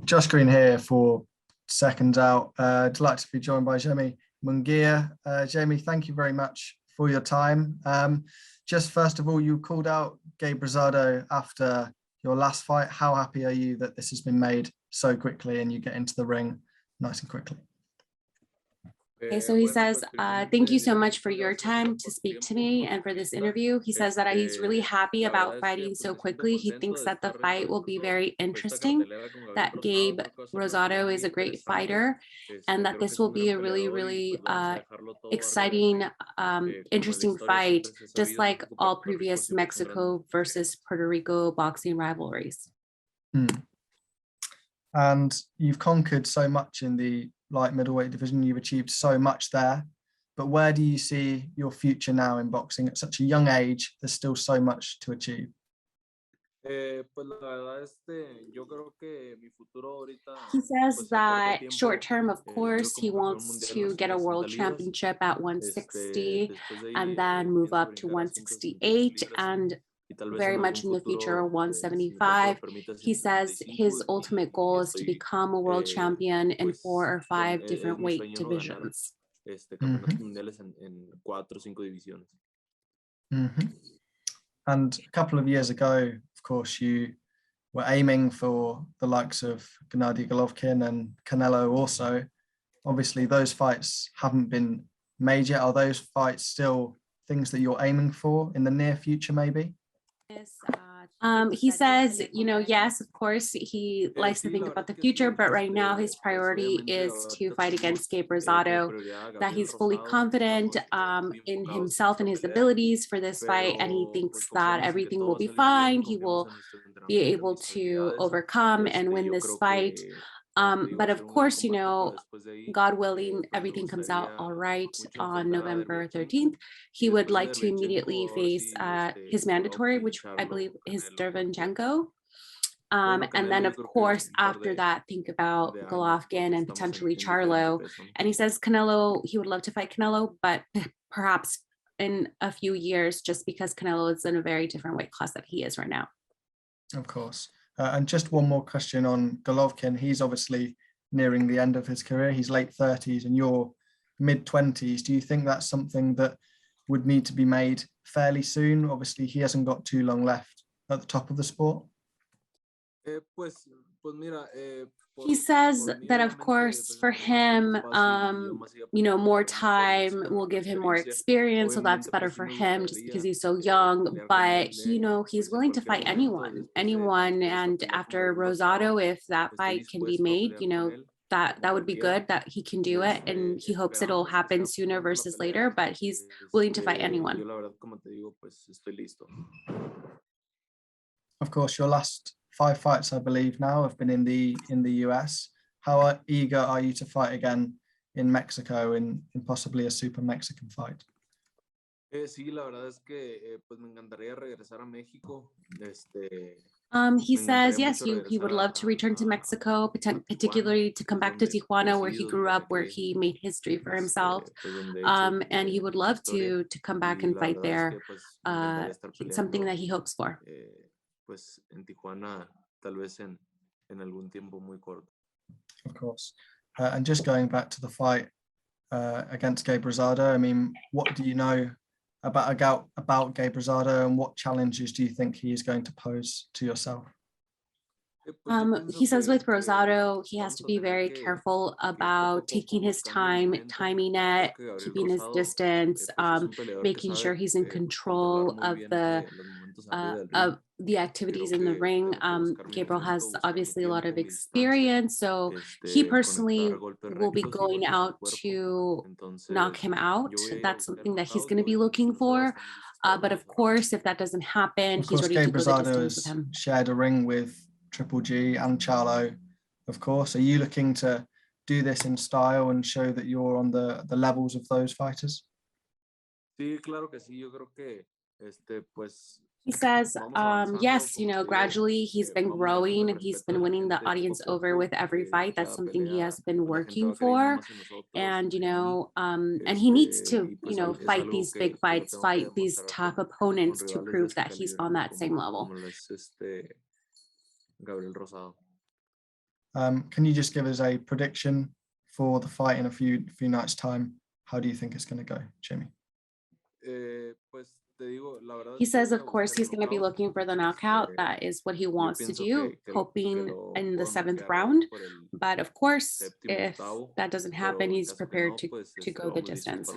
Josh Green here for Seconds Out. Delighted to be joined by Jaime Munguia. Jaime, thank you very much for your time. Just first of all, you called out Gabe Rosado after your last fight. How happy are you that this has been made so quickly and you get into the ring nice and quickly? Okay, so he says, thank you so much for your time to speak to me and for this interview. He says that he's really happy about fighting so quickly. He thinks that the fight will be very interesting, that Gabe Rosado is a great fighter, and that this will be a really exciting, interesting fight, just like all previous Mexico versus Puerto Rico boxing rivalries. And you've conquered so much in the light middleweight division. You've achieved so much there, but where do you see your future now in boxing at such a young age? There's still so much to achieve. He says that short term, of course, he wants to get a world championship at 160 and then move up to 168 and very much in the future 175. He says his ultimate goal is to become a world champion in 4 or 5 different weight divisions. And a couple of years ago, of course, you were aiming for the likes of Gennady Golovkin and Canelo also. Obviously, those fights haven't been made yet. Are those fights still things that you're aiming for in the near future, maybe? He says, yes, of course, he likes to think about the future, but right now his priority is to fight against Gabe Rosado, that he's fully confident in himself and his abilities for this fight, and he thinks that everything will be fine. He will be able to overcome and win this fight. But of course, God willing, everything comes out all right on November 13th. He would like to immediately face his mandatory, which I believe is Derevyanchenko. And then, of course, after that, think about Golovkin and potentially Charlo. And he says Canelo, he would love to fight Canelo, but perhaps in a few years, just because Canelo is in a very different weight class that he is right now. Of course. And just one more question on Golovkin. He's obviously nearing the end of his career. He's late 30s and you're mid 20s. Do you think that's something that would need to be made fairly soon? Obviously, he hasn't got too long left at the top of the sport. He says that, of course, for him, more time will give him more experience. So that's better for him just because he's so young. But, he's willing to fight anyone. And after Rosado, if that fight can be made, that would be good, that he can do it. And he hopes it'll happen sooner versus later, but he's willing to fight anyone. Of course, your last 5 fights, I believe now, have been in the US. How eager are you to fight again in Mexico in possibly a super Mexican fight? He says, yes, he would love to return to Mexico, particularly to come back to Tijuana, where he grew up, where he made history for himself. And he would love to come back and fight there. It's something that he hopes for. Of course. And just going back to the fight against Gabe Rosado, I mean, what do you know about Gabe Rosado, and what challenges do you think he is going to pose to yourself? He says with Rosado, he has to be very careful about taking his time, timing it, keeping his distance, making sure he's in control of the activities in the ring. Gabriel has obviously a lot of experience, so he personally will be going out to knock him out. That's something that he's going to be looking for. But of course, if that doesn't happen, he's ready to go the distance with him. Shared a ring with Triple G and Charlo, of course. Are you looking to do this in style and show that you're on the levels of those fighters? He says, yes, gradually he's been growing and he's been winning the audience over with every fight. That's something he has been working for. And, and he needs to, fight these big fights, fight these tough opponents to prove that he's on that same level. Gabriel Rosado. Can you just give us a prediction for the fight in a few nights' time? How do you think it's going to go, Jimmy? He says, of course, he's going to be looking for the knockout. That is what he wants to do, hoping in the 7th round. But of course, if that doesn't happen, he's prepared to go the distance.